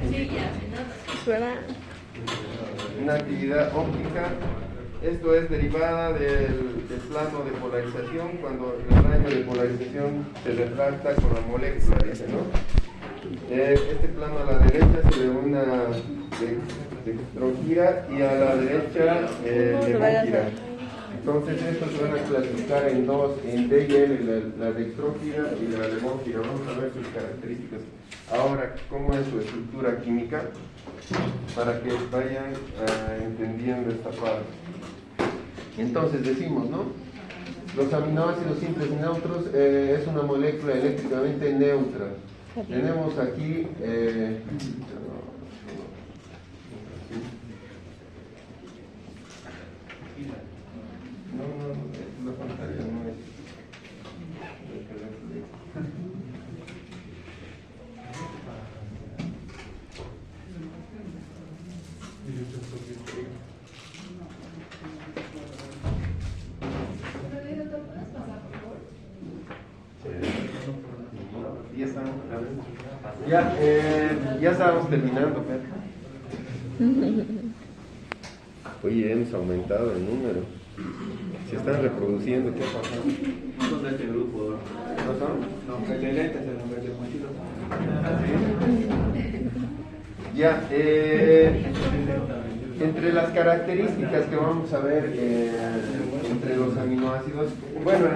Sí, ya, Suena. Una actividad óptica. Esto es derivada del plano de polarización, cuando el rayo de polarización se refracta con la molécula, dice, ¿no? Este plano a la derecha se denomina dextrogira y a la derecha levogira. Entonces estos se van a clasificar en dos, en D y L, la dextrogira y la levogira. Vamos a ver sus características. Ahora, ¿cómo es su estructura química? Para que vayan entendiendo esta parte. Entonces decimos, ¿no? Los aminoácidos simples neutros es una molécula eléctricamente neutra. Tenemos aquí la pantalla no es. Ya estábamos terminando, Pedro. Oye, hemos aumentado el número. Se están reproduciendo, ¿qué pasa? No son de este grupo, ¿No son? no, el de lentes, el nombre de Juanchito. Ya, entre las características que vamos a ver entre los aminoácidos, bueno,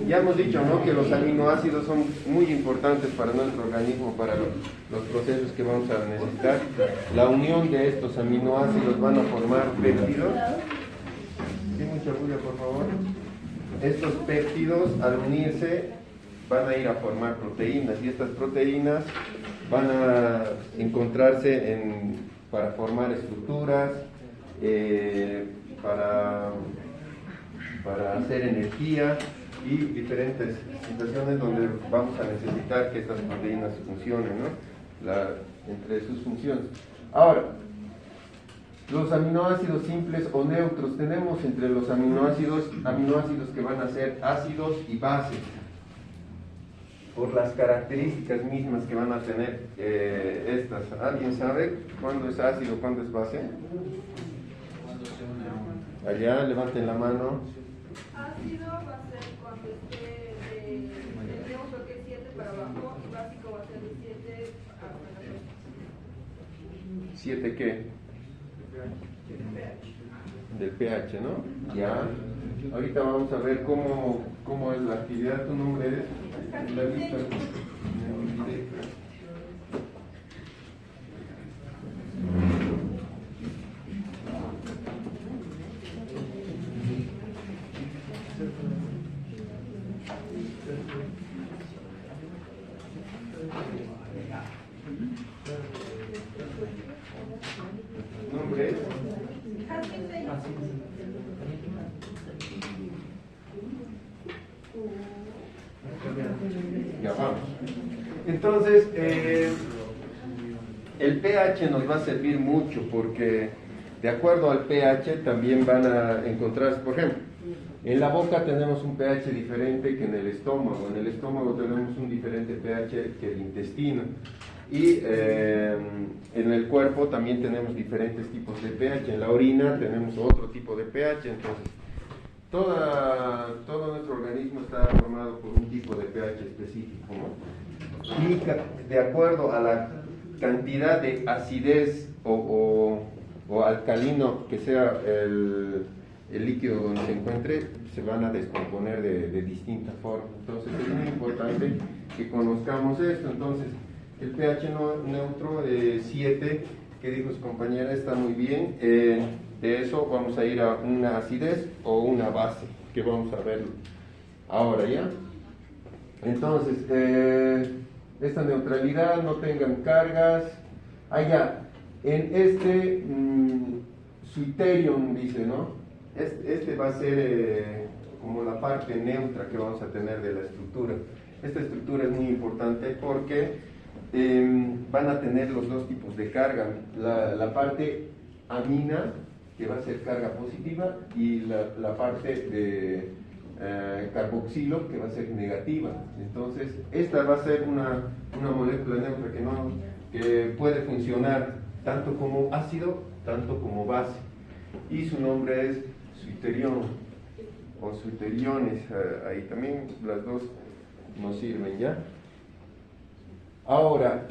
ya hemos dicho, ¿no?, que los aminoácidos son muy importantes para nuestro organismo, para los procesos que vamos a necesitar. La unión de estos aminoácidos van a formar péptidos. ¿Sí, mucha bulla, por favor? Estos péptidos, al unirse, van a ir a formar proteínas, y estas proteínas van a encontrarse para formar estructuras, para hacer energía y diferentes situaciones donde vamos a necesitar que estas proteínas funcionen, ¿no? Entre sus funciones. Ahora, los aminoácidos simples o neutros, tenemos entre los aminoácidos que van a ser ácidos y bases, por las características mismas que van a tener estas. ¿Alguien sabe cuándo es ácido, cuándo es base? Allá, levanten la mano. Ácido va a ser cuando esté de neutro, que es 7 para abajo, y básico va a ser de 7 a 7 ¿qué? Del pH, ¿no? Ya. Ahorita vamos a ver cómo es la actividad. ¿Tu nombre es? La lista. ¿Nombre es? Ya vamos. Entonces, el pH nos va a servir mucho porque de acuerdo al pH también van a encontrarse, por ejemplo, en la boca tenemos un pH diferente que en el estómago. En el estómago tenemos un diferente pH que el intestino. Y en el cuerpo también tenemos diferentes tipos de pH. En la orina tenemos otro tipo de pH. Entonces, todo nuestro organismo está formado por un tipo de pH específico, ¿no? Y de acuerdo a la cantidad de acidez o alcalino que sea el líquido donde se encuentre, se van a descomponer de distinta forma. Entonces es muy importante que conozcamos esto. Entonces el pH neutro de 7, que dijo su compañera, está muy bien. De eso vamos a ir a una acidez o una base, que vamos a verlo ahora, ¿ya? Entonces, esta neutralidad, no tengan cargas. Allá, en este Switterium dice, ¿no? Este va a ser como la parte neutra que vamos a tener de la estructura. Esta estructura es muy importante porque van a tener los dos tipos de carga. La parte amina, que va a ser carga positiva, y la parte de carboxilo, que va a ser negativa. Entonces, esta va a ser una molécula neutra que puede funcionar tanto como ácido, tanto como base. Y su nombre es suiterión o suiteriones. Ahí también las dos nos sirven, ¿ya? Ahora,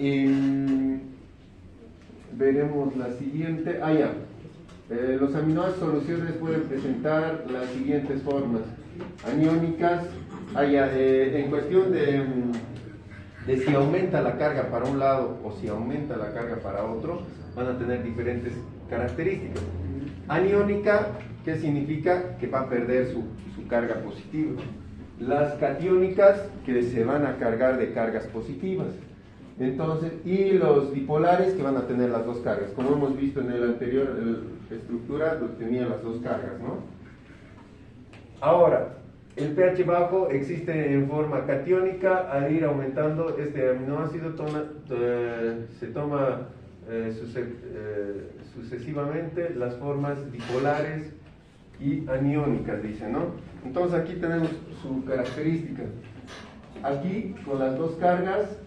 veremos la siguiente. Ya. Los aminoácidos soluciones pueden presentar las siguientes formas. Aniónicas. En cuestión de si aumenta la carga para un lado o si aumenta la carga para otro, van a tener diferentes características. Aniónica, ¿qué significa? Que va a perder su carga positiva. Las catiónicas, que se van a cargar de cargas positivas. Entonces, y los dipolares, que van a tener las dos cargas. Como hemos visto en el anterior estructura, tenía las dos cargas, ¿no? Ahora, el pH bajo existe en forma catiónica. Al ir aumentando este aminoácido se toma sucesivamente las formas dipolares y aniónicas, dice, ¿no? Entonces aquí tenemos su característica. Aquí con las dos cargas,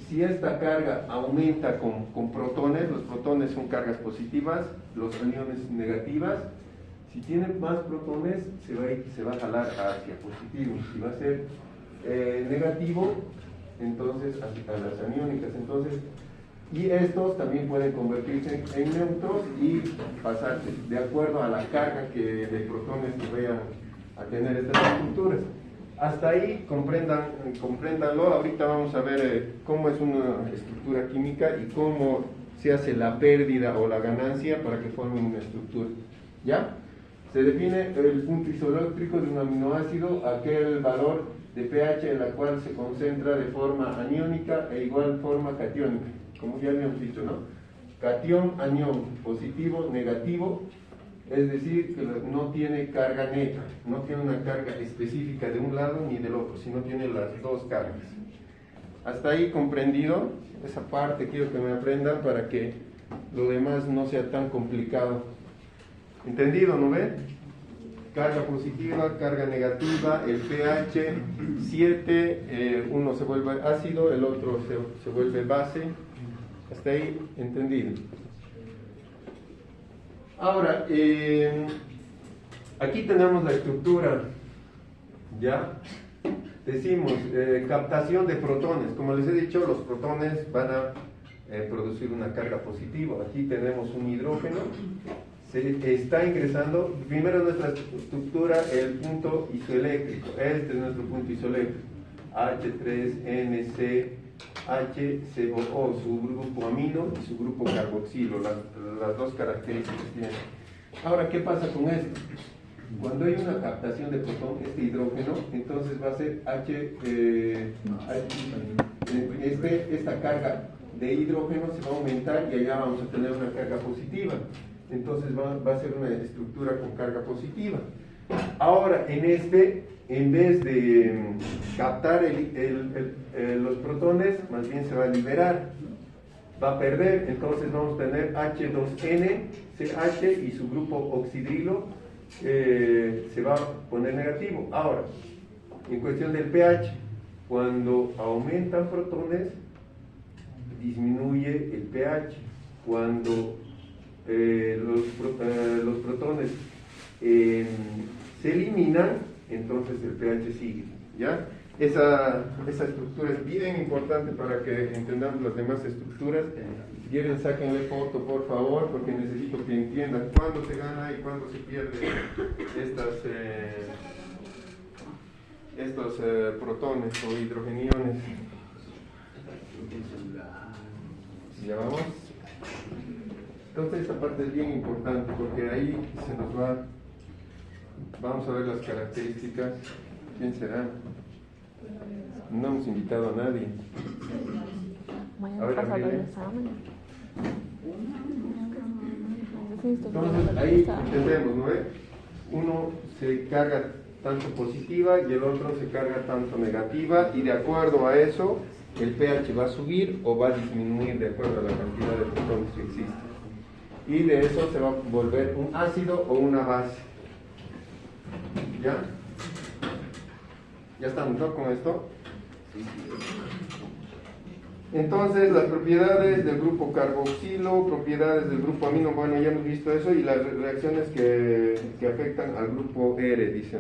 si esta carga aumenta con protones, los protones son cargas positivas, los aniones negativas. Si tiene más protones, se va a jalar hacia positivo. Si va a ser negativo, entonces hacia las aniónicas. Entonces, y estos también pueden convertirse en neutros y pasarse de acuerdo a la carga de protones que vayan a tener estas estructuras. Hasta ahí compréndanlo. Ahorita vamos a ver cómo es una estructura química y cómo se hace la pérdida o la ganancia para que formen una estructura. ¿Ya? Se define el punto isoeléctrico de un aminoácido, aquel valor de pH en la cual se concentra de forma aniónica e igual forma catiónica, como ya habíamos dicho, ¿no? Catión, anión, positivo, negativo, es decir, que no tiene carga neta, no tiene una carga específica de un lado ni del otro, sino tiene las dos cargas. Hasta ahí comprendido, esa parte quiero que me aprendan para que lo demás no sea tan complicado. ¿Entendido, no ve? Carga positiva, carga negativa, el pH 7, uno se vuelve ácido, el otro se vuelve base. Hasta ahí, entendido. Ahora, aquí tenemos la estructura, ¿ya? Decimos, captación de protones. Como les he dicho, los protones van a producir una carga positiva. Aquí tenemos un hidrógeno. Se está ingresando, primero nuestra estructura, el punto isoeléctrico. Este es nuestro punto isoeléctrico. H3NCHCOO, su grupo amino y su grupo carboxilo, las dos características tienen. Ahora, ¿qué pasa con esto? Cuando hay una captación de protón, este hidrógeno, entonces va a ser esta carga de hidrógeno se va a aumentar y allá vamos a tener una carga positiva. Entonces va a ser una estructura con carga positiva. Ahora, en vez de captar los protones, más bien se va a liberar, va a perder. Entonces vamos a tener H2N, CH y su grupo oxidrilo se va a poner negativo. Ahora, en cuestión del pH, cuando aumentan protones, disminuye el pH. Cuando los protones se eliminan, entonces el pH sigue, ¿ya? Esa estructura es bien importante para que entendamos las demás estructuras. Si quieren, sáquenle foto, por favor, porque necesito que entiendan cuándo se gana y cuándo se pierde estos protones o hidrogeniones. ¿Ya vamos? Entonces esta parte es bien importante porque ahí se nos va. Vamos a ver las características. ¿Quién será? No hemos invitado a nadie. A ver, entonces ahí entendemos, ¿no? Uno se carga tanto positiva y el otro se carga tanto negativa, y de acuerdo a eso el pH va a subir o va a disminuir de acuerdo a la cantidad de protones que existe. Y de eso se va a volver un ácido o una base. ¿Ya? ¿Ya estamos, no, con esto? Entonces, las propiedades del grupo carboxilo, propiedades del grupo amino, bueno, ya hemos visto eso, y las reacciones que afectan al grupo R, dice.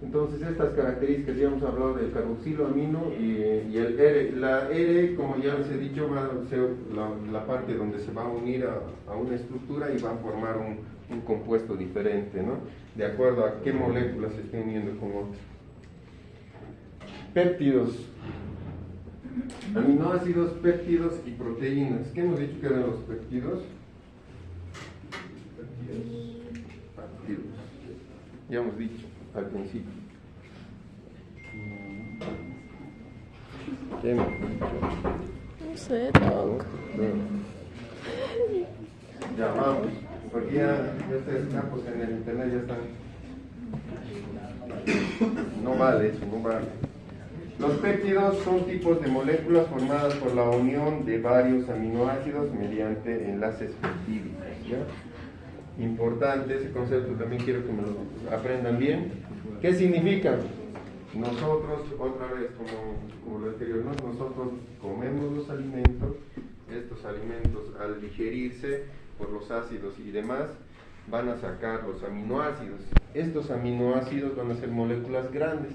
Entonces, estas características, ya hemos hablado del carboxilo, amino y el R. La R, como ya les he dicho, va a ser la parte donde se va a unir a una estructura y va a formar un compuesto diferente, ¿no? De acuerdo a qué moléculas se estén uniendo con otras. Péptidos. Aminoácidos, péptidos y proteínas. ¿Qué hemos dicho que eran los péptidos? Péptidos. Ya hemos dicho al principio. ¿Qué hemos dicho? No sé, Doc. Ya vamos, porque ya estos campos en el internet ya están. No vale eso, no vale. Los péptidos son tipos de moléculas formadas por la unión de varios aminoácidos mediante enlaces peptídicos, ¿ya? Importante ese concepto, también quiero que me lo aprendan bien. ¿Qué significa? Nosotros, otra vez, como lo anterior, ¿no? Nosotros comemos los alimentos, estos alimentos al digerirse por los ácidos y demás, van a sacar los aminoácidos. Estos aminoácidos van a ser moléculas grandes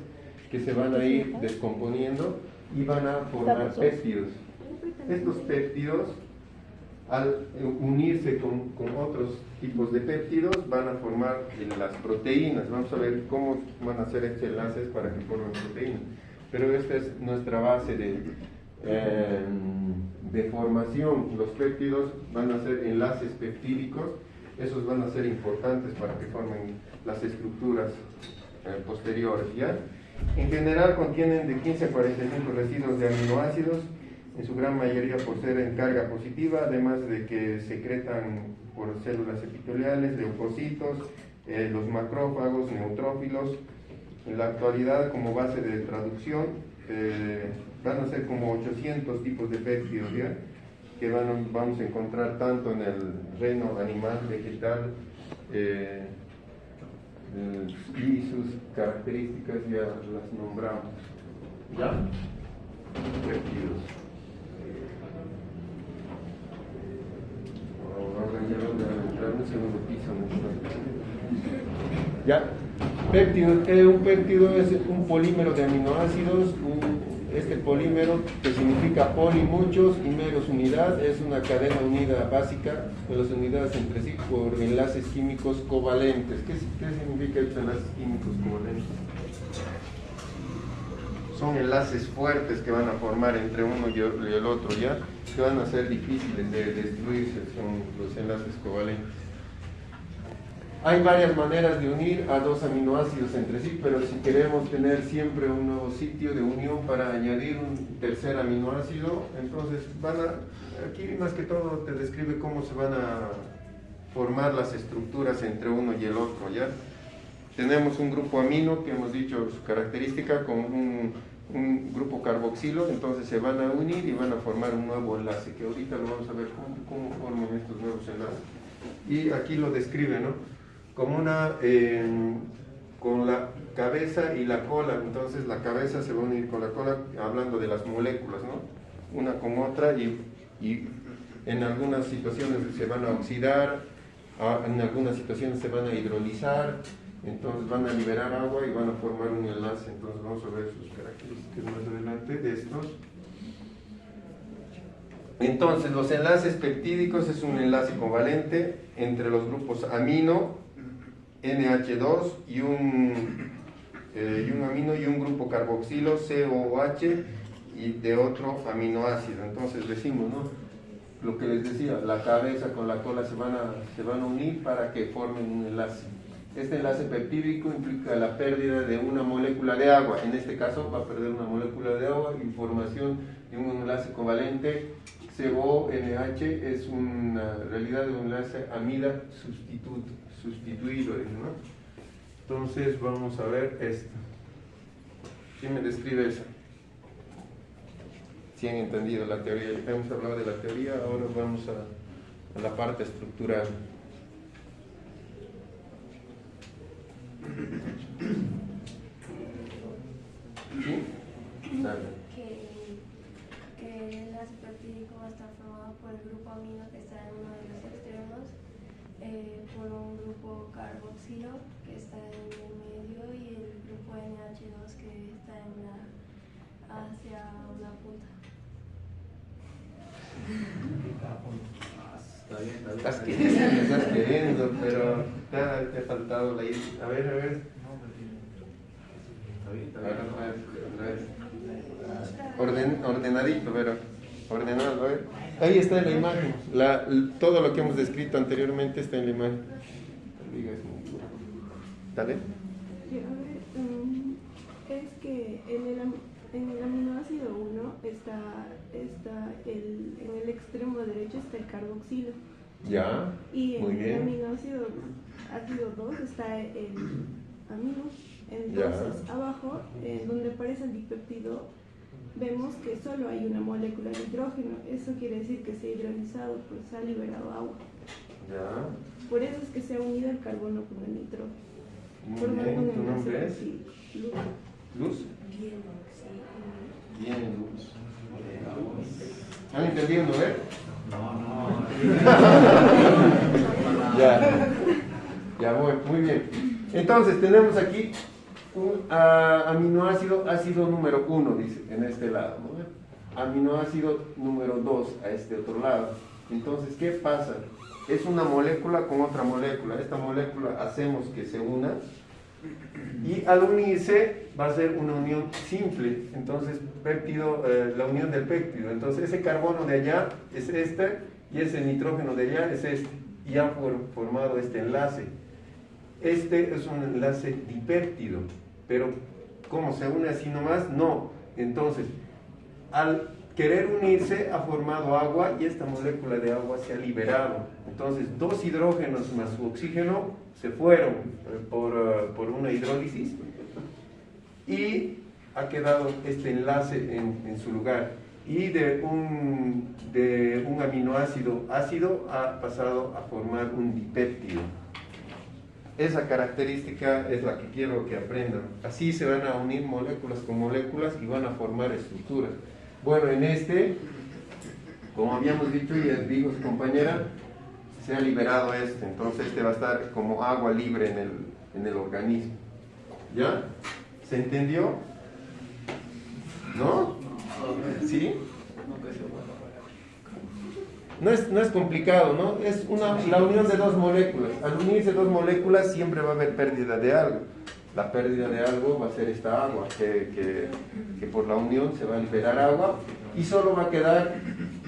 que se van a ir descomponiendo y van a formar péptidos. Estos péptidos, al unirse con otros tipos de péptidos, van a formar las proteínas. Vamos a ver cómo van a hacer estos enlaces para que formen proteínas. Pero esta es nuestra base de formación. Los péptidos van a ser enlaces peptídicos. Esos van a ser importantes para que formen las estructuras posteriores, ¿ya? En general contienen de 15 a 45 residuos de aminoácidos, en su gran mayoría por ser en carga positiva, además de que secretan por células epiteliales, leucocitos, los macrófagos, neutrófilos. En la actualidad, como base de traducción, van a ser como 800 tipos de péptidos, ¿ya? Que vamos a encontrar tanto en el reino animal, vegetal, y sus características ya las nombramos. ¿Ya? Péptidos. Ahora ya van a entrar un segundo piso. ¿Ya? Péptido. Un péptido es un polímero de aminoácidos. Este polímero, que significa poli muchos y meros unidad, es una cadena unida básica con las unidades entre sí por enlaces químicos covalentes. ¿Qué significa estos enlaces químicos covalentes? Son enlaces fuertes que van a formar entre uno y el otro, ¿ya? Que van a ser difíciles de destruirse, son los enlaces covalentes. Hay varias maneras de unir a dos aminoácidos entre sí, pero si queremos tener siempre un nuevo sitio de unión para añadir un tercer aminoácido, entonces aquí más que todo te describe cómo se van a formar las estructuras entre uno y el otro, ¿ya? Tenemos un grupo amino, que hemos dicho su característica, con un grupo carboxilo, entonces se van a unir y van a formar un nuevo enlace, que ahorita lo vamos a ver cómo forman estos nuevos enlaces. Y aquí lo describe, ¿no? Como con la cabeza y la cola. Entonces la cabeza se va a unir con la cola, hablando de las moléculas, ¿no? Una con otra, y en algunas situaciones se van a oxidar, en algunas situaciones se van a hidrolizar, entonces van a liberar agua y van a formar un enlace. Entonces vamos a ver sus características más adelante de estos. Entonces los enlaces peptídicos es un enlace covalente entre los grupos amino, NH2 y un amino y un grupo carboxilo, COOH, y de otro aminoácido. Entonces decimos, ¿no? Lo que les decía, la cabeza con la cola se van a unir para que formen un enlace. Este enlace peptídico implica la pérdida de una molécula de agua. En este caso va a perder una molécula de agua y formación de un enlace covalente. CONH es una realidad de un enlace amida sustituido, ¿no? Entonces vamos a ver esto. ¿Quién me describe eso? Si han entendido la teoría. Ya hemos hablado de la teoría, ahora vamos a la parte estructural. ¿Sí? Dale. formado por el grupo amino que está en uno de los extremos, por un grupo carboxilo que está en el medio y el grupo NH2 que está hacia una punta. Está bien, está bien. Estás queriendo, estás queriendo, pero te ha faltado la idea. A ver, a ver. Está bien, está A ver, bien. a ver. Ordenadito, pero ordenado, a ver. Ahí está en la imagen. Todo lo que hemos descrito anteriormente está en la imagen. Dale. Es que en el aminoácido 1 está en el extremo derecho está el carboxilo. Ya. Y en Muy el bien. aminoácido ácido 2 está el amino. Ya. Entonces, abajo, donde aparece el dipéptido, vemos que solo hay una molécula de hidrógeno. Eso quiere decir que se ha hidrolizado, pues se ha liberado agua. Ya. Por eso es que se ha unido el carbono con el nitrógeno. Muy bien. ¿Tu nombre es? Luz. Luz. Bien, sí. Bien, Luz. ¿Han entendido, no? Ya. Ya, muy bien. Entonces, tenemos aquí un aminoácido, ácido número 1, dice, en este lado, ¿no? Aminoácido número 2, a este otro lado. Entonces, ¿qué pasa? Es una molécula con otra molécula. Esta molécula hacemos que se una y al unirse va a ser una unión simple. Entonces, péptido, la unión del péptido. Entonces, ese carbono de allá es este y ese nitrógeno de allá es este. Y ha formado este enlace. Este es un enlace dipéptido, pero ¿cómo se une así nomás? No. Entonces, al querer unirse ha formado agua y esta molécula de agua se ha liberado. Entonces, dos hidrógenos más su oxígeno se fueron por una hidrólisis y ha quedado este enlace en su lugar. Y de un aminoácido ácido ha pasado a formar un dipéptido. Esa característica es la que quiero que aprendan. Así se van a unir moléculas con moléculas y van a formar estructuras. Bueno, en este, como habíamos dicho y dijo su compañera, se ha liberado este. Entonces este va a estar como agua libre en el organismo. ¿Ya? ¿Se entendió? ¿No? ¿Sí? No es complicado, ¿no? Es la unión de dos moléculas. Al unirse dos moléculas siempre va a haber pérdida de algo. La pérdida de algo va a ser esta agua, que por la unión se va a liberar agua y solo va a quedar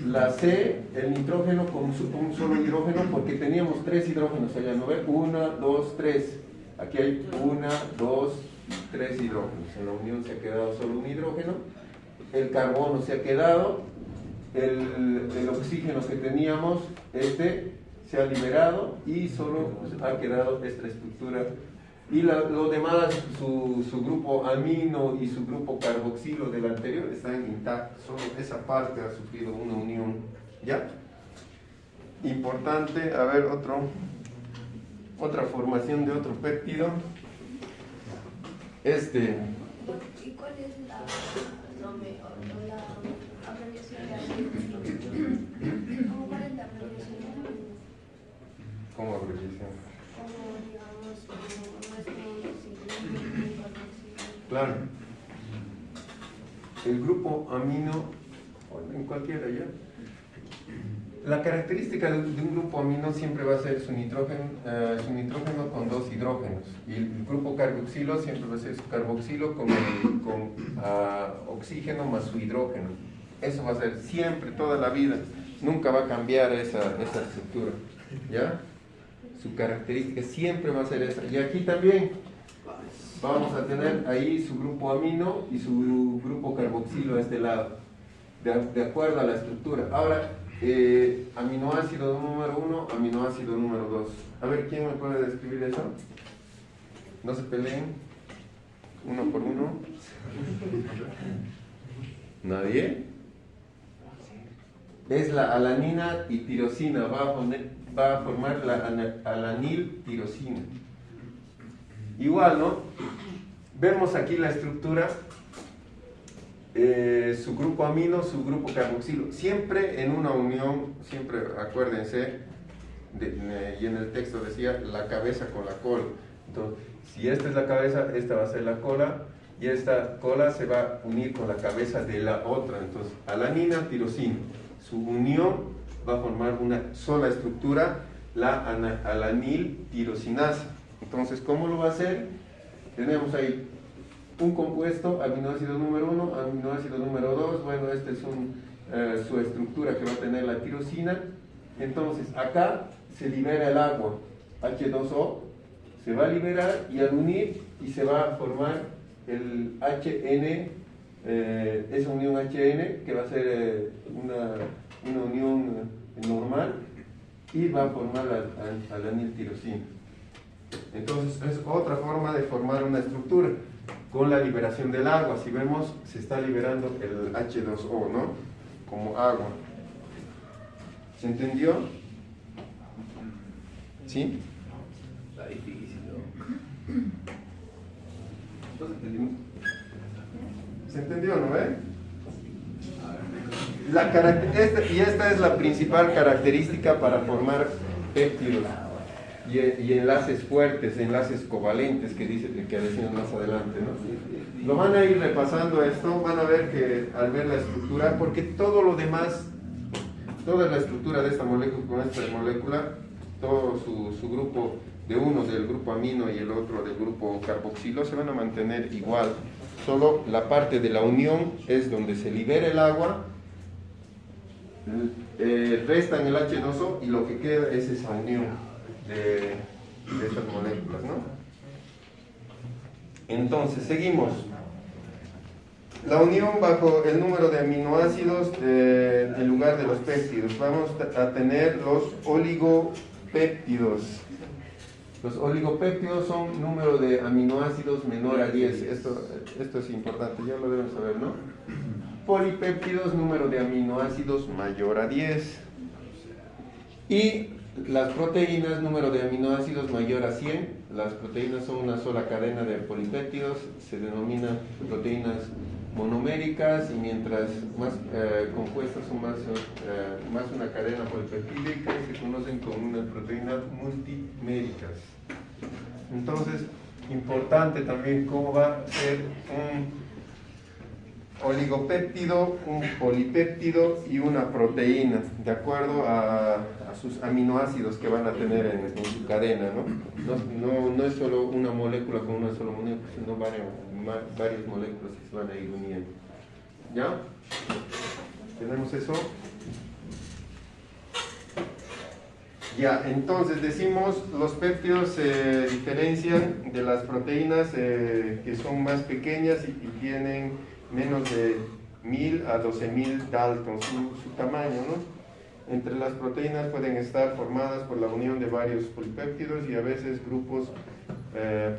la C, el nitrógeno con un solo hidrógeno, porque teníamos tres hidrógenos allá, ¿no ve? 1, 2, 3. Aquí hay 1, 2, 3 hidrógenos. En la unión se ha quedado solo un hidrógeno. El carbono se ha quedado. El oxígeno que teníamos, se ha liberado y solo ha quedado esta estructura. Y lo demás, su grupo amino y su grupo carboxilo del anterior están intactos. Solo esa parte ha sufrido una unión. ¿Ya? Importante, a ver, otra formación de otro péptido. ¿Y cuál es la abreviación de amino? ¿Cuál es la abreviación de amino? ¿Cómo abreviación? Como digamos, no es como Claro. El grupo amino, en cualquiera ya. La característica de un grupo amino siempre va a ser su nitrógeno con dos hidrógenos. Y el grupo carboxilo siempre va a ser su carboxilo con oxígeno más su hidrógeno. Eso va a ser siempre, toda la vida. Nunca va a cambiar esa estructura. ¿Ya? Su característica siempre va a ser esa. Y aquí también vamos a tener ahí su grupo amino y su grupo carboxilo a este lado, de acuerdo a la estructura. Ahora, aminoácido número 1, aminoácido número 2. A ver, ¿quién me puede describir eso? No se peleen, uno por uno. ¿Nadie? Es la alanina y tirosina, va a formar la alaniltirosina. Igual, ¿no? Vemos aquí la estructura. su grupo amino, su grupo carboxilo, siempre en una unión, siempre acuérdense, y en el texto decía la cabeza con la cola. Entonces, si esta es la cabeza, esta va a ser la cola, y esta cola se va a unir con la cabeza de la otra. Entonces, alanina, tirosina, su unión va a formar una sola estructura, la alanil tirosinasa. Entonces, ¿cómo lo va a hacer? Tenemos ahí un compuesto, aminoácido número 1, aminoácido número 2, bueno, esta es su estructura que va a tener la tirosina. Entonces, acá se libera el agua, H2O, se va a liberar y al unir y se va a formar el HN, esa unión HN que va a ser una unión normal y va a formar la alaniltirosina. Entonces es otra forma de formar una estructura con la liberación del agua. Si vemos, se está liberando el H2O, ¿no? Como agua. ¿Se entendió? ¿Sí? Está difícil, ¿no? ¿Se entendió, no ve? Esta es la principal característica para formar péptidos y enlaces fuertes, enlaces covalentes que decimos más adelante, ¿no? Lo van a ir repasando esto, van a ver que al ver la estructura, porque todo lo demás, toda la estructura de esta molécula, con esta molécula, todo su grupo de uno del grupo amino y el otro del grupo carboxilo se van a mantener igual. Solo la parte de la unión es donde se libera el agua, restan el H2O y lo que queda es esa unión de estas moléculas, ¿no? Entonces, seguimos. La unión bajo el número de aminoácidos en lugar de los péptidos. Vamos a tener los oligopéptidos. Los oligopéptidos son número de aminoácidos menor a 10. Esto es importante, ya lo deben saber, ¿no? Polipéptidos, número de aminoácidos mayor a 10. Y las proteínas, número de aminoácidos mayor a 100. Las proteínas son una sola cadena de polipéptidos, se denominan proteínas monoméricas, y mientras más compuestas son más una cadena polipeptídica, y se conocen como unas proteínas multiméricas. Entonces, importante también cómo va a ser un oligopéptido, un polipéptido y una proteína, de acuerdo a sus aminoácidos que van a tener en su cadena, ¿no? No es solo una molécula con una sola molécula, sino varias moléculas que se van a ir uniendo. ¿Ya? ¿Tenemos eso? Ya, entonces decimos, los péptidos se diferencian de las proteínas que son más pequeñas y tienen menos de 1000 a 12.000 Dalton, su tamaño, ¿no? Entre las proteínas pueden estar formadas por la unión de varios polipéptidos y a veces grupos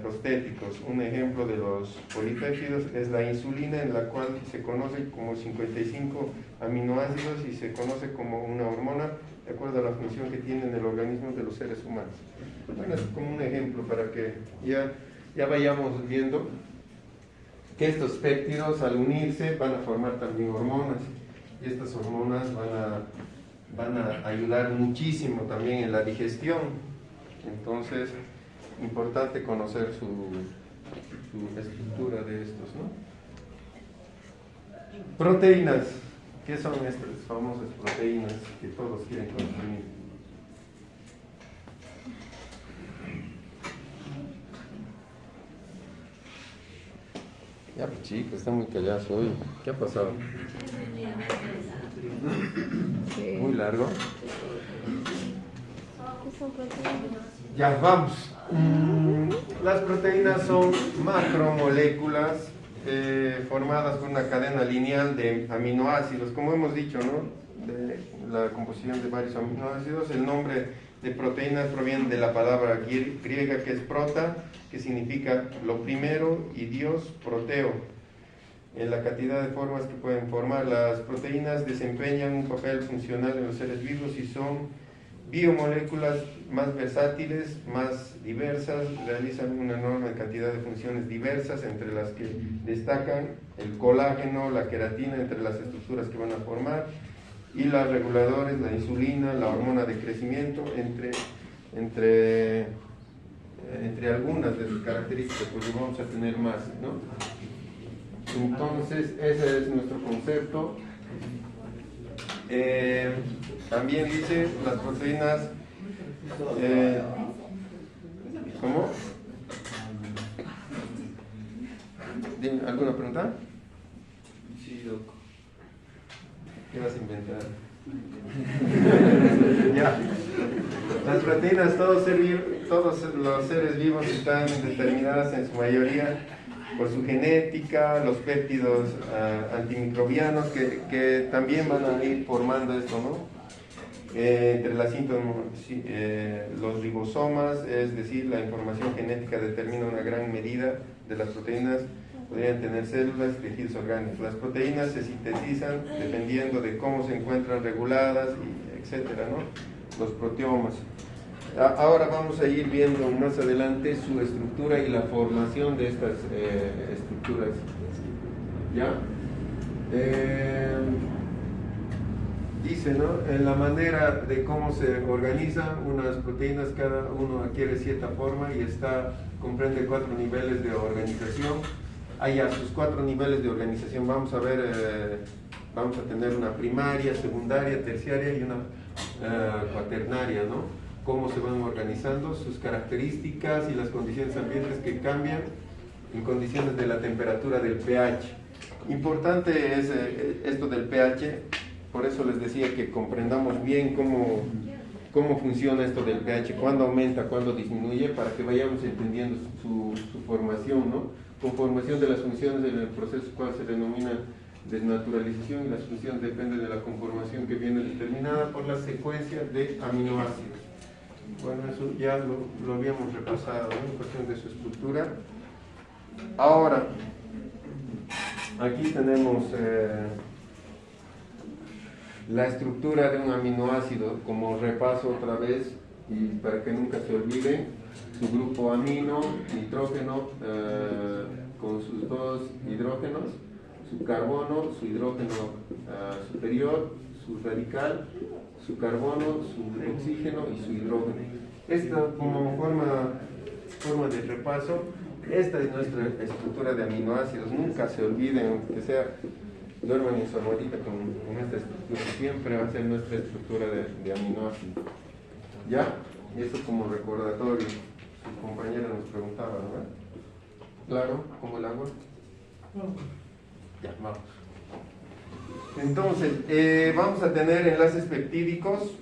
prostéticos. Un ejemplo de los polipéptidos es la insulina, en la cual se conoce como 55 aminoácidos y se conoce como una hormona, de acuerdo a la función que tiene en el organismo de los seres humanos. Bueno, es como un ejemplo para que ya vayamos viendo que estos péptidos al unirse van a formar también hormonas, y estas hormonas van a ayudar muchísimo también en la digestión. Entonces, importante conocer su estructura de estos, ¿no? Proteínas. ¿Qué son estas famosas proteínas que todos quieren consumir? Ya, pues chicos, están muy callados hoy. ¿Qué ha pasado? Sí. Muy largo. ¿Qué son proteínas? Ya, vamos. Las proteínas son macromoléculas formadas por una cadena lineal de aminoácidos, como hemos dicho, ¿no? De la composición de varios aminoácidos. El nombre de proteínas proviene de la palabra griega que es prota, que significa lo primero, y Dios, proteo. En la cantidad de formas que pueden formar, las proteínas desempeñan un papel funcional en los seres vivos y son biomoléculas más versátiles, más diversas, realizan una enorme cantidad de funciones diversas, entre las que destacan el colágeno, la queratina, entre las estructuras que van a formar, y los reguladores, la insulina, la hormona de crecimiento, entre algunas de sus características, porque vamos a tener más, ¿no? Entonces, ese es nuestro concepto. También dice las proteínas. ¿Cómo? Dime, ¿alguna pregunta? Sí, loco. ¿Qué vas a inventar? Ya. Las proteínas, todos los seres vivos están determinadas en su mayoría por su genética, los péptidos antimicrobianos que también van a ir formando esto, ¿no? Entre los ribosomas, es decir, la información genética determina una gran medida de las proteínas. Podrían tener células, tejidos orgánicos. Las proteínas se sintetizan dependiendo de cómo se encuentran reguladas, etcétera, ¿no? Los proteomas. Ahora vamos a ir viendo más adelante su estructura y la formación de estas estructuras. ¿Ya? Dice, ¿no? En la manera de cómo se organizan unas proteínas, cada uno adquiere cierta forma y comprende 4 niveles de organización. Hay a sus 4 niveles de organización. Vamos a ver, vamos a tener una primaria, secundaria, terciaria y una cuaternaria, ¿no? Cómo se van organizando, sus características y las condiciones ambientales que cambian en condiciones de la temperatura del pH. Importante es esto del pH, por eso les decía que comprendamos bien cómo funciona esto del pH, cuándo aumenta, cuándo disminuye, para que vayamos entendiendo su formación, ¿no? Conformación de las funciones en el proceso cual se denomina desnaturalización, y las funciones dependen de la conformación que viene determinada por la secuencia de aminoácidos. Bueno, eso ya lo habíamos repasado, ¿no? En cuestión de su estructura. Ahora, aquí tenemos la estructura de un aminoácido, como repaso otra vez, y para que nunca se olviden: su grupo amino, nitrógeno con sus 2 hidrógenos, su carbono, su hidrógeno superior, su radical, su carbono, su oxígeno y su hidrógeno. Esta, como forma de repaso, esta es nuestra estructura de aminoácidos. Nunca se olviden, aunque sea duerman en su almohadita con esta estructura, siempre va a ser nuestra estructura de aminoácidos. ¿Ya? Eso como recordatorio. Su compañera nos preguntaba, ¿verdad? Claro, como el agua. Ya, vamos. Entonces, vamos a tener enlaces peptídicos.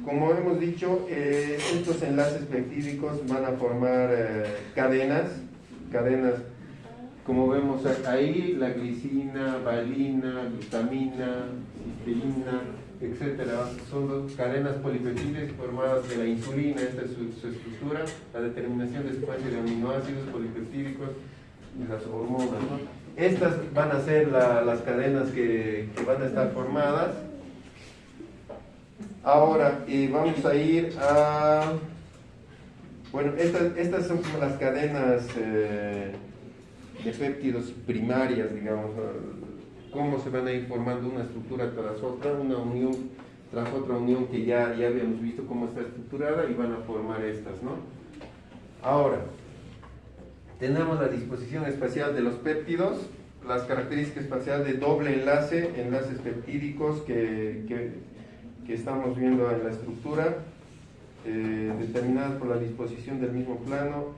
Como hemos dicho, estos enlaces peptídicos van a formar cadenas, como vemos ahí, la glicina, valina, glutamina, cisteína, etcétera. Son 2 cadenas polipeptídicas formadas de la insulina. Esta es su estructura, la determinación de secuencia de aminoácidos polipeptídicos y las hormonas, ¿no? Estas van a ser las cadenas que van a estar formadas. Ahora vamos a ir a... Bueno, estas son como las cadenas de péptidos primarias, digamos. Cómo se van a ir formando una estructura tras otra, una unión tras otra unión que ya habíamos visto cómo está estructurada, y van a formar estas, ¿no? Ahora, tenemos la disposición espacial de los péptidos, las características espaciales de doble enlaces peptídicos que estamos viendo en la estructura, determinadas por la disposición del mismo plano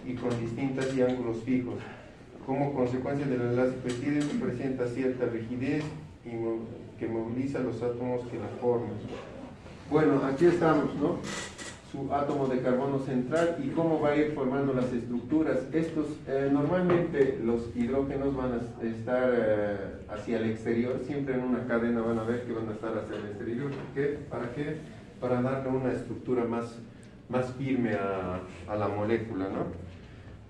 y con distintas y ángulos fijos. Como consecuencia del enlace peptídico presenta cierta rigidez que moviliza los átomos que la forman. Bueno, aquí estamos, ¿no? Su átomo de carbono central y cómo va a ir formando las estructuras. Estos, normalmente los hidrógenos van a estar hacia el exterior, siempre en una cadena van a ver que van a estar hacia el exterior. ¿Para qué? Para darle una estructura más firme a la molécula, ¿no?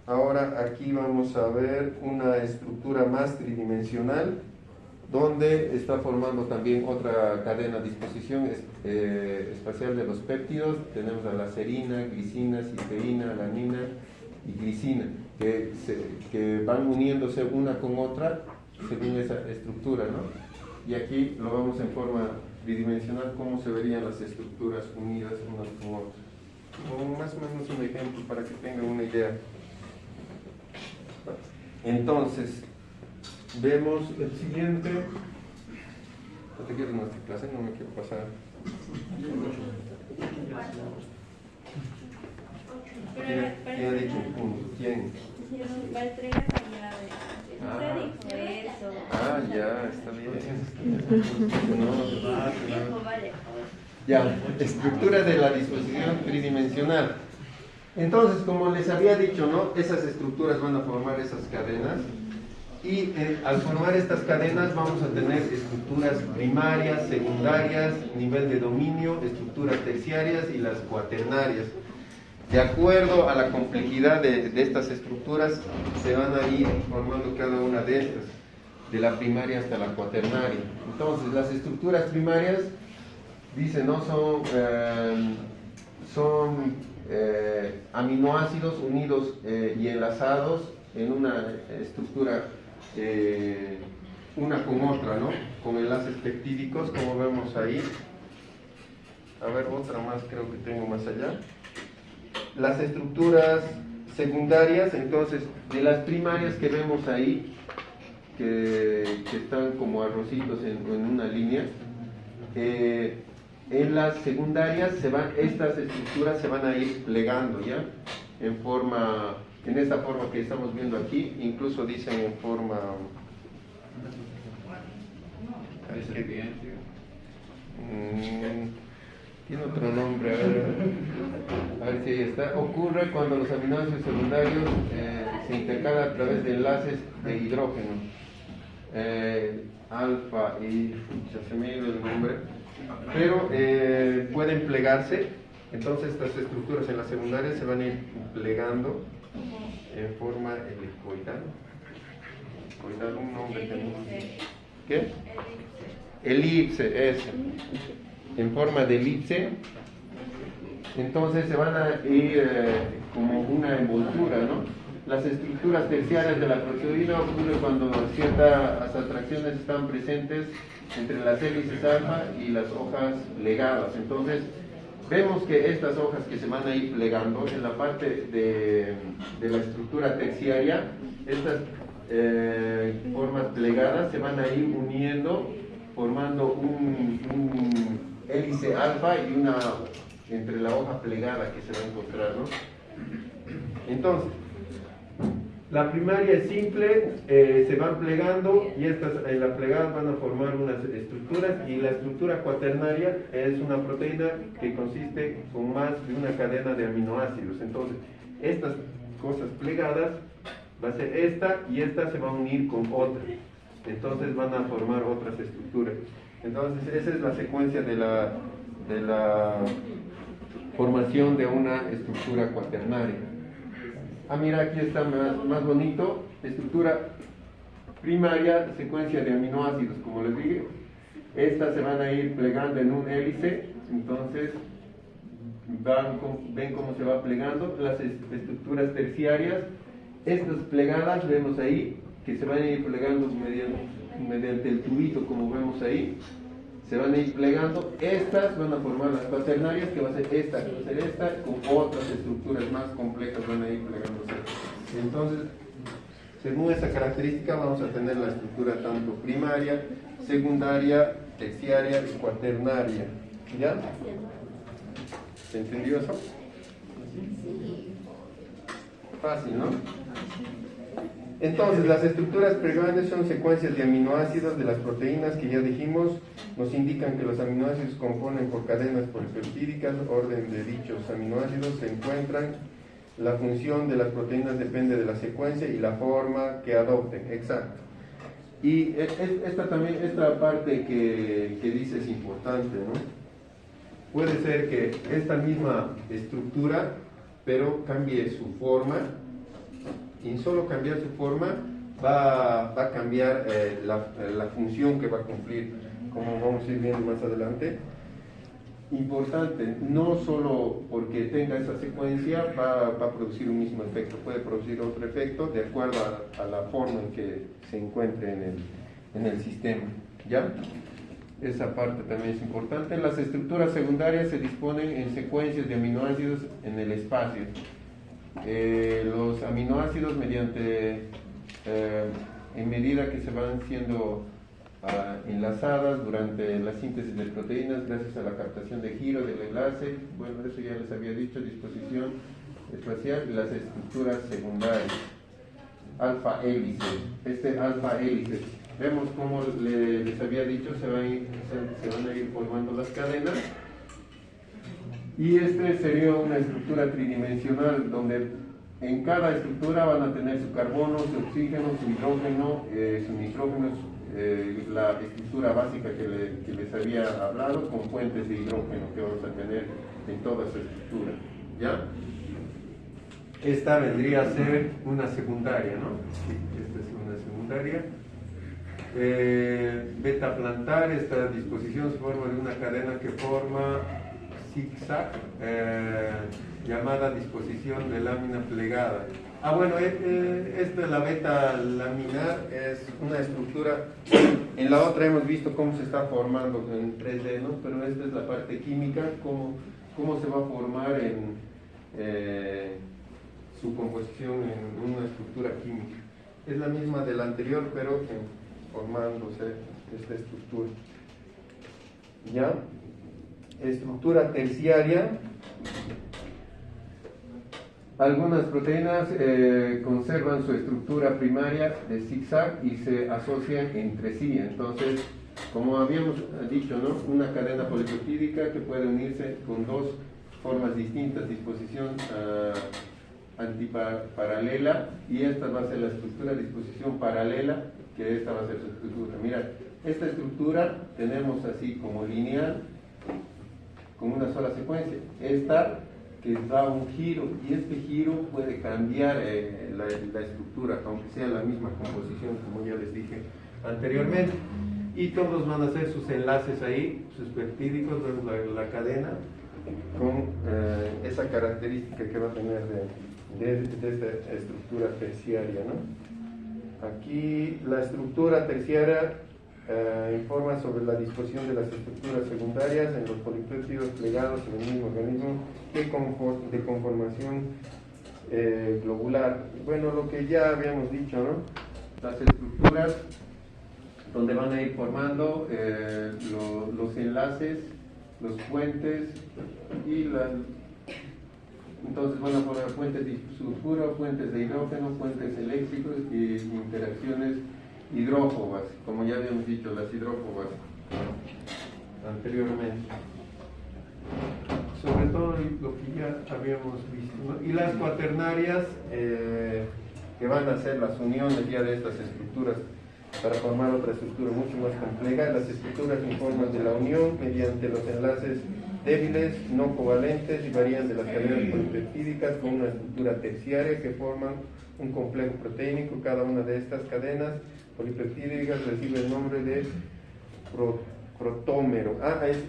Ahora aquí vamos a ver una estructura más tridimensional. donde está formando también otra cadena a disposición espacial de los péptidos. Tenemos a la serina, glicina, cisteína, alanina y glicina, que van uniéndose una con otra según esa estructura, ¿no? Y aquí lo vemos en forma bidimensional, cómo se verían las estructuras unidas unas con otras. Con más o menos un ejemplo para que tengan una idea. Entonces, vemos el siguiente. No te quiero en nuestra clase, no me quiero pasar. ¿Quién ha dicho un punto? ¿Quién? Va a entregar allá. Usted dijo eso. Ah, ya, está bien. No, Vale. ya, estructura de la disposición tridimensional. Entonces, como les había dicho, ¿no? Esas estructuras van a formar esas cadenas. Y al formar estas cadenas vamos a tener estructuras primarias, secundarias, nivel de dominio, estructuras terciarias y las cuaternarias. De acuerdo a la complejidad de estas estructuras, se van a ir formando cada una de estas, de la primaria hasta la cuaternaria. Entonces, las estructuras primarias, dicen, ¿no? Son aminoácidos unidos y enlazados en una estructura una con otra, ¿no? Con enlaces peptídicos, como vemos ahí. A ver, otra más creo que tengo más allá. Las estructuras secundarias, entonces, de las primarias que vemos ahí, que están como arrocitos en una línea, en las secundarias estas estructuras se van a ir plegando, ¿ya? En esta forma que estamos viendo aquí, incluso dicen en forma... Tiene otro nombre, a ver si ahí está. Ocurre cuando los aminoácidos secundarios se intercalan a través de enlaces de hidrógeno. Alfa y... ya se me ha ido el nombre. Pero pueden plegarse. Entonces estas estructuras en las secundarias se van a ir plegando en forma helicoidal. Un nombre tenemos. ¿Qué? Elipse, eso. En forma de elipse. Entonces se van a ir como una envoltura, ¿no? Las estructuras terciarias de la proteína ocurren cuando ciertas atracciones están presentes entre las hélices alfa y las hojas plegadas. Entonces vemos que estas hojas que se van a ir plegando en la parte de la estructura terciaria, estas formas plegadas se van a ir uniendo, formando un hélice alfa y una entre la hoja plegada que se va a encontrar, ¿no? Entonces, la primaria es simple, se van plegando y estas en la plegada van a formar unas estructuras, y la estructura cuaternaria es una proteína que consiste con más de una cadena de aminoácidos. Entonces, estas cosas plegadas va a ser esta y esta se va a unir con otra. Entonces van a formar otras estructuras. Entonces, esa es la secuencia de la formación de una estructura cuaternaria. Ah, mira, aquí está más bonito. Estructura primaria, secuencia de aminoácidos, como les dije. Estas se van a ir plegando en un hélice. Entonces, ven cómo se va plegando. Las estructuras terciarias, estas plegadas, vemos ahí, que se van a ir plegando mediante el tubito, como vemos ahí. Se van a ir plegando. Estas van a formar las cuaternarias, que va a ser esta, que va a ser esta, con otras estructuras más complejas van a ir plegándose. Entonces, según esa característica, vamos a tener la estructura tanto primaria, secundaria, terciaria y cuaternaria. ¿Ya? ¿Se entendió eso? Fácil, ¿no? Entonces, las estructuras primarias son secuencias de aminoácidos de las proteínas que ya dijimos, nos indican que los aminoácidos se componen por cadenas polipeptídicas, orden de dichos aminoácidos se encuentran, la función de las proteínas depende de la secuencia y la forma que adopten, exacto. Y esta parte que dice es importante, ¿no? Puede ser que esta misma estructura, pero cambie su forma. Y solo cambiar su forma va a cambiar la función que va a cumplir, como vamos a ir viendo más adelante. Importante, no solo porque tenga esa secuencia va a producir un mismo efecto, puede producir otro efecto de acuerdo a la forma en que se encuentre en el sistema, ¿ya? Esa parte también es importante. Las estructuras secundarias se disponen en secuencias de aminoácidos en el espacio. Los aminoácidos en medida que se van siendo enlazadas durante la síntesis de proteínas gracias a la captación de giro del enlace, bueno, eso ya les había dicho, disposición espacial, y las estructuras secundarias, alfa hélice. Alfa hélice, vemos como les había dicho, se van a ir formando las cadenas, y sería una estructura tridimensional donde en cada estructura van a tener su carbono, su oxígeno, su hidrógeno, su nitrógeno, la estructura básica que les había hablado, con fuentes de hidrógeno que vamos a tener en toda esa estructura, ¿ya? Esta vendría a ser una secundaria, ¿no? Sí, esta es una secundaria. Beta plantar, esta disposición se forma de una cadena que forma zigzag, llamada disposición de lámina plegada. Bueno, esta es la beta laminar, es una estructura. En la otra hemos visto cómo se está formando en 3D, ¿no? Pero esta es la parte química, cómo se va a formar en su composición en una estructura química. Es la misma de la anterior, pero formándose esta estructura. ¿Ya? Estructura terciaria. Algunas proteínas conservan su estructura primaria de zigzag y se asocian entre sí. Entonces, como habíamos dicho, ¿no? Una cadena polipeptídica que puede unirse con dos formas distintas, disposición antiparalela, y esta va a ser la estructura disposición paralela, que esta va a ser su estructura. Mira, esta estructura tenemos así como lineal, con una sola secuencia. Esta que da un giro, y este giro puede cambiar la estructura, aunque sea la misma composición, como ya les dije anteriormente. Y todos van a hacer sus enlaces ahí, sus peptídicos, la cadena, con esa característica que va a tener de esta estructura terciaria, ¿no? Aquí la estructura terciaria informa sobre la disposición de las estructuras secundarias en los polipéptidos plegados en el mismo organismo de conformación globular. Bueno, lo que ya habíamos dicho, ¿no? Las estructuras donde van a ir formando los enlaces, los puentes, y entonces van a formar puentes de sulfuro, puentes de hidrógeno, puentes eléctricos y interacciones hidrófobas, como ya habíamos dicho, las hidrófobas anteriormente. Sobre todo lo que ya habíamos visto, ¿no? Y las cuaternarias, que van a ser las uniones ya de estas estructuras para formar otra estructura mucho más compleja. Las estructuras informan de la unión mediante los enlaces débiles, no covalentes, y varían de las cadenas polipeptídicas con una estructura terciaria que forman un complejo proteínico. Cada una de estas cadenas polipeptídicas recibe el nombre de protómero.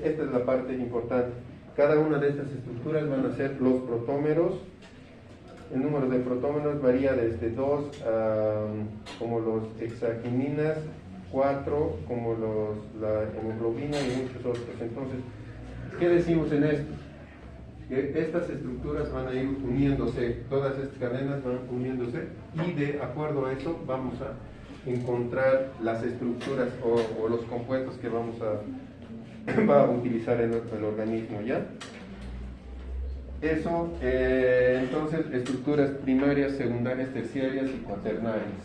Esta es la parte importante. Cada una de estas estructuras van a ser los protómeros. El número de protómeros varía desde 2 como los hexaquininas, 4 como la hemoglobina y muchos otros. Entonces, ¿qué decimos en esto? Que estas estructuras van a ir uniéndose, todas estas cadenas van uniéndose, y de acuerdo a eso vamos a encontrar las estructuras o los compuestos que va a utilizar el organismo, ¿ya? Eso, entonces, estructuras primarias, secundarias, terciarias y cuaternarias.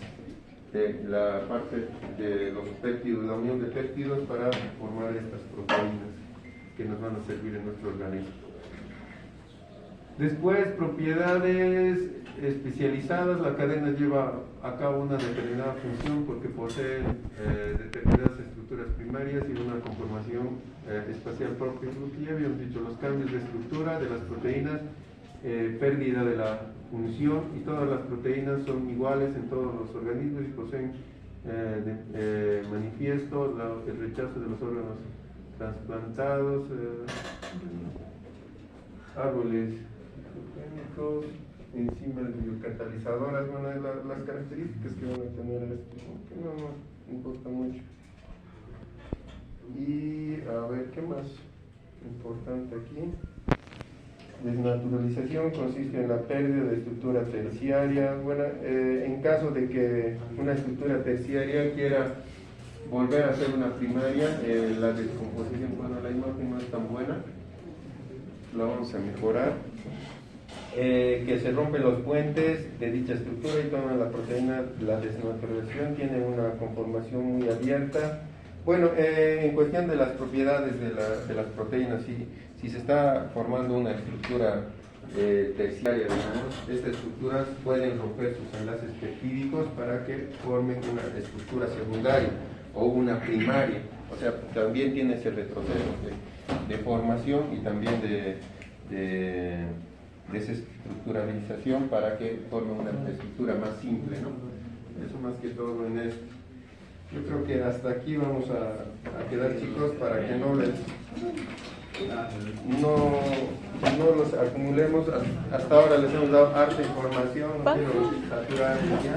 La parte de los péptidos, la unión de péptidos para formar estas proteínas que nos van a servir en nuestro organismo. Después, propiedades especializadas. La cadena lleva a cabo una determinada función porque posee determinadas estructuras primarias y una conformación espacial propia. Lo que ya habíamos dicho, los cambios de estructura de las proteínas pérdida de la función, y todas las proteínas son iguales en todos los organismos y poseen manifiesto el rechazo de los órganos trasplantados, árboles glucémicos, enzimas biocatalizadoras. Bueno, las características que van a tener esto, que no nos importa mucho. Y a ver, ¿qué más importante aquí? Desnaturalización consiste en la pérdida de estructura terciaria. Bueno, en caso de que una estructura terciaria quiera volver a ser una primaria, la descomposición, bueno, la imagen no es tan buena, la vamos a mejorar. Que se rompen los puentes de dicha estructura y toda la proteína, la desnaturalización tiene una conformación muy abierta. Bueno, en cuestión de las propiedades de las proteínas, si se está formando una estructura terciaria, digamos, estas estructuras pueden romper sus enlaces peptídicos para que formen una estructura secundaria o una primaria. O sea, también tiene ese retroceso de formación y también de desestructuralización para que forme una estructura más simple, ¿no? Eso más que todo en esto. Yo creo que hasta aquí vamos a quedar, chicos, para que no los acumulemos. Hasta ahora les hemos dado harta información, no quiero saturar ya.